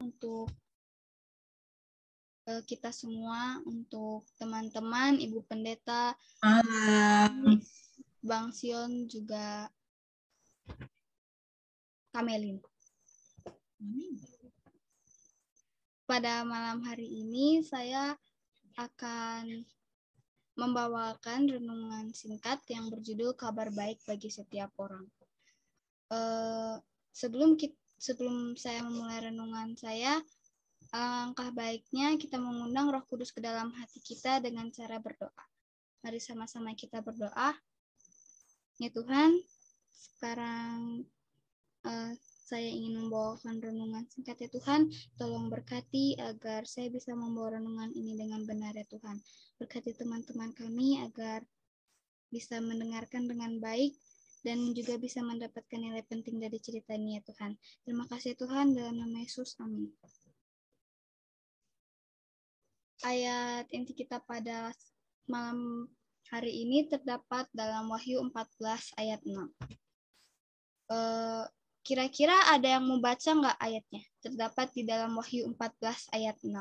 untuk kita semua, untuk teman-teman, Ibu Pendeta, Bang Sion, juga Kamelin. Pada malam hari ini saya akan membawakan renungan singkat yang berjudul Kabar Baik bagi Setiap Orang. Sebelum saya memulai renungan saya, alangkah baiknya kita mengundang Roh Kudus ke dalam hati kita dengan cara berdoa. Mari sama-sama kita berdoa. Ya Tuhan, sekarang saya ingin membawakan renungan singkat ya Tuhan. Tolong berkati agar saya bisa membawa renungan ini dengan benar ya Tuhan. Berkati teman-teman kami agar bisa mendengarkan dengan baik dan juga bisa mendapatkan nilai penting dari cerita ini ya Tuhan. Terima kasih Tuhan, dalam nama Yesus, amin. Ayat inti kita pada malam hari ini terdapat dalam Wahyu 14 ayat 6. Kira-kira ada yang mau baca nggak ayatnya? Terdapat di dalam Wahyu 14 ayat 6.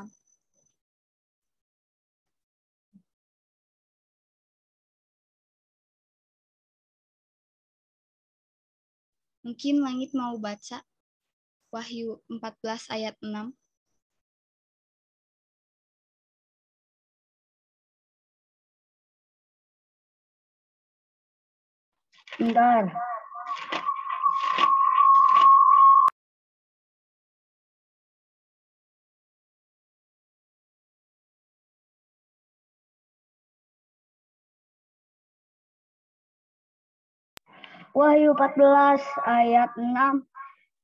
Mungkin Langit mau baca Wahyu 14 ayat 6. Bentar. Wahyu 14 ayat 6.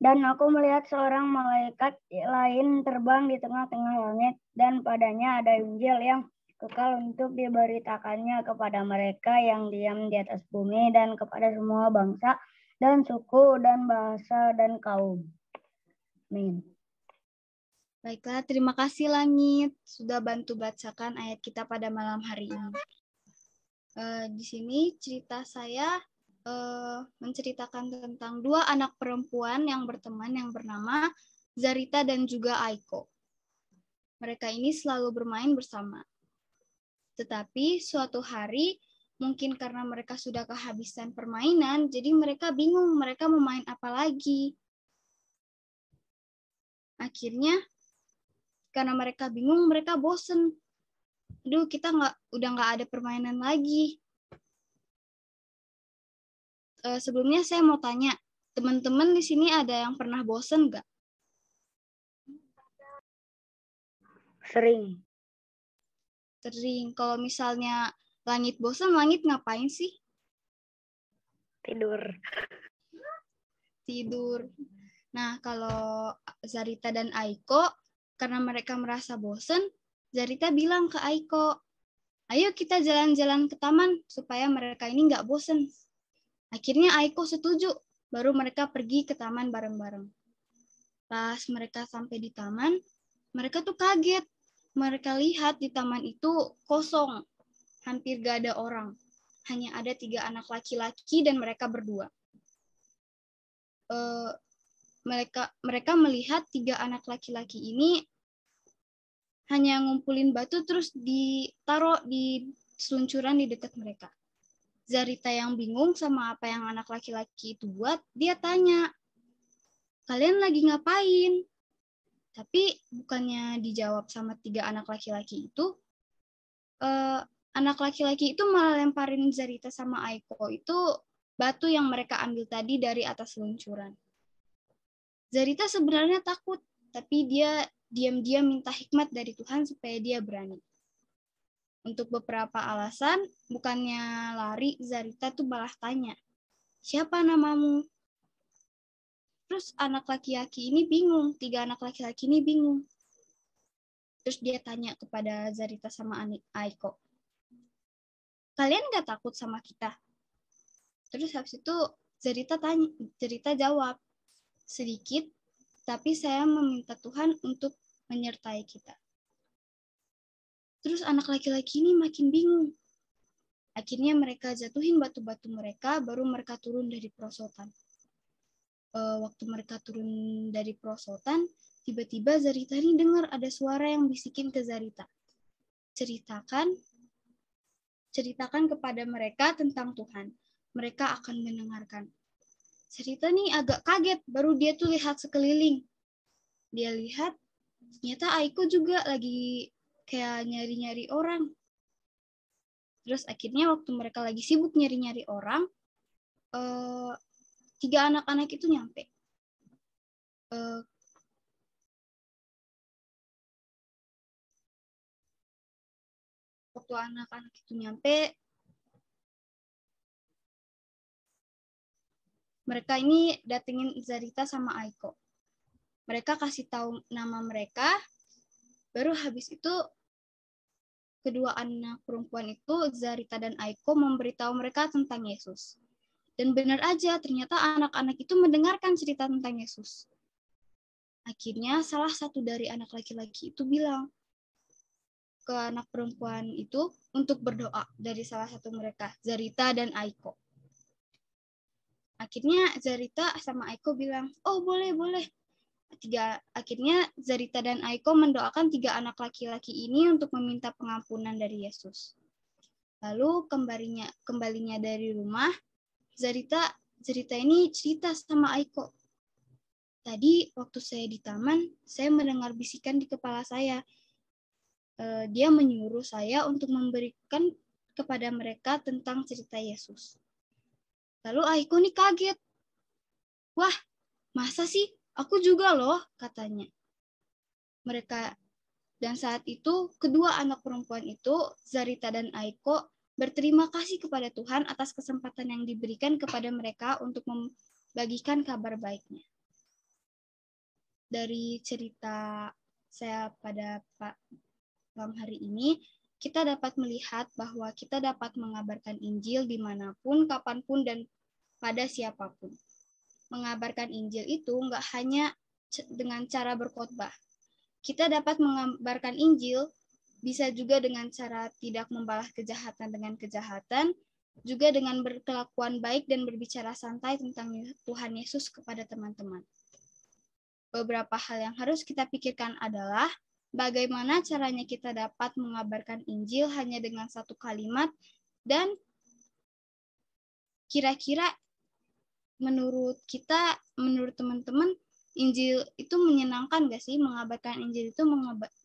Dan aku melihat seorang malaikat lain terbang di tengah-tengah langit, dan padanya ada Injil yang kekal untuk diberitakannya kepada mereka yang diam di atas bumi dan kepada semua bangsa dan suku dan bahasa dan kaum. Amin. Baiklah, terima kasih Langit sudah bantu bacakan ayat kita pada malam hari ini. Di sini cerita saya menceritakan tentang dua anak perempuan yang berteman yang bernama Zarita dan juga Aiko. Mereka ini selalu bermain bersama. Tetapi suatu hari, mungkin karena mereka sudah kehabisan permainan, jadi mereka bingung mereka mau main apa lagi. Akhirnya, karena mereka bingung, mereka bosen. Aduh, kita udah nggak ada permainan lagi. Sebelumnya saya mau tanya, teman-teman di sini ada yang pernah bosen nggak? Sering. Kalau misalnya Langit bosen, Langit ngapain sih? Tidur. Nah, kalau Zarita dan Aiko, karena mereka merasa bosen, Zarita bilang ke Aiko, ayo kita jalan-jalan ke taman supaya mereka ini nggak bosen. Akhirnya Aiko setuju, baru mereka pergi ke taman bareng-bareng. Pas mereka sampai di taman, mereka tuh kaget. Mereka lihat di taman itu kosong, hampir gak ada orang. Hanya ada 3 anak laki-laki dan mereka berdua. Mereka melihat 3 anak laki-laki ini hanya ngumpulin batu terus ditaruh di seluncuran di dekat mereka. Zarita yang bingung sama apa yang anak laki-laki itu buat, dia tanya, kalian lagi ngapain? Tapi bukannya dijawab sama 3 anak laki-laki itu, anak laki-laki itu malah lemparin Zarita sama Aiko itu batu yang mereka ambil tadi dari atas seluncuran. Zarita sebenarnya takut, tapi dia diam-diam minta hikmat dari Tuhan supaya dia berani. Untuk beberapa alasan, bukannya lari, Zarita tuh malah tanya, siapa namamu? Terus anak laki-laki ini bingung, 3 anak laki-laki ini bingung. Terus dia tanya kepada Zarita sama Aiko, kalian gak takut sama kita? Terus habis itu Zarita jawab, sedikit, tapi saya meminta Tuhan untuk menyertai kita. Terus anak laki-laki ini makin bingung. Akhirnya mereka jatuhin batu-batu mereka, baru mereka turun dari perosotan. Waktu mereka turun dari perosotan, Tiba-tiba Zarita ini dengar ada suara yang bisikin ke Zarita. Ceritakan kepada mereka tentang Tuhan. Mereka akan mendengarkan. Zarita nih agak kaget, baru dia tuh lihat sekeliling. Dia lihat, ternyata Aiko juga lagi kayak nyari-nyari orang. Terus akhirnya waktu mereka lagi sibuk nyari-nyari orang, 3 anak-anak itu nyampe. Waktu anak-anak itu nyampe, mereka ini datengin Zarita sama Aiko. Mereka kasih tahu nama mereka, baru habis itu kedua anak perempuan itu, Zarita dan Aiko, memberitahu mereka tentang Yesus. Dan benar aja, ternyata anak-anak itu mendengarkan cerita tentang Yesus. Akhirnya salah satu dari anak laki-laki itu bilang ke anak perempuan itu untuk berdoa dari salah satu mereka, Zarita dan Aiko. Akhirnya Zarita sama Aiko bilang, oh boleh. Akhirnya Zarita dan Aiko mendoakan 3 anak laki-laki ini untuk meminta pengampunan dari Yesus. Lalu kembalinya dari rumah, Zarita ini cerita sama Aiko. Tadi waktu saya di taman, saya mendengar bisikan di kepala saya. Dia menyuruh saya untuk memberikan kepada mereka tentang cerita Yesus. Lalu Aiko nih kaget. Wah, masa sih? Aku juga loh, katanya. Dan saat itu, kedua anak perempuan itu, Zarita dan Aiko, berterima kasih kepada Tuhan atas kesempatan yang diberikan kepada mereka untuk membagikan kabar baiknya. Dari cerita saya pada malam hari ini, kita dapat melihat bahwa kita dapat mengabarkan Injil dimanapun, kapanpun, dan pada siapapun. Mengabarkan Injil itu nggak hanya dengan cara berkhotbah. Kita dapat mengabarkan Injil bisa juga dengan cara tidak membalas kejahatan dengan kejahatan, juga dengan berkelakuan baik dan berbicara santai tentang Tuhan Yesus kepada teman-teman. Beberapa hal yang harus kita pikirkan adalah bagaimana caranya kita dapat mengabarkan Injil hanya dengan 1 kalimat, dan kira-kira menurut teman-teman, Injil itu menyenangkan gak sih? Mengabarkan Injil itu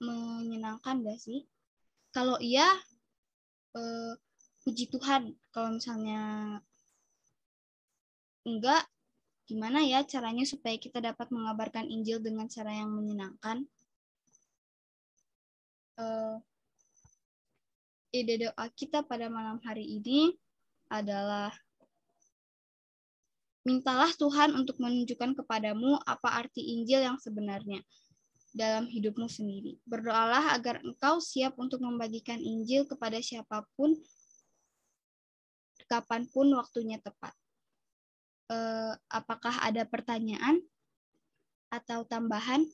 menyenangkan gak sih? Kalau iya, puji Tuhan. Kalau misalnya enggak, gimana ya caranya supaya kita dapat mengabarkan Injil dengan cara yang menyenangkan? Ide doa kita pada malam hari ini adalah, mintalah Tuhan untuk menunjukkan kepadamu apa arti Injil yang sebenarnya dalam hidupmu sendiri. Berdoalah agar engkau siap untuk membagikan Injil kepada siapapun, kapanpun waktunya tepat. Apakah ada pertanyaan atau tambahan?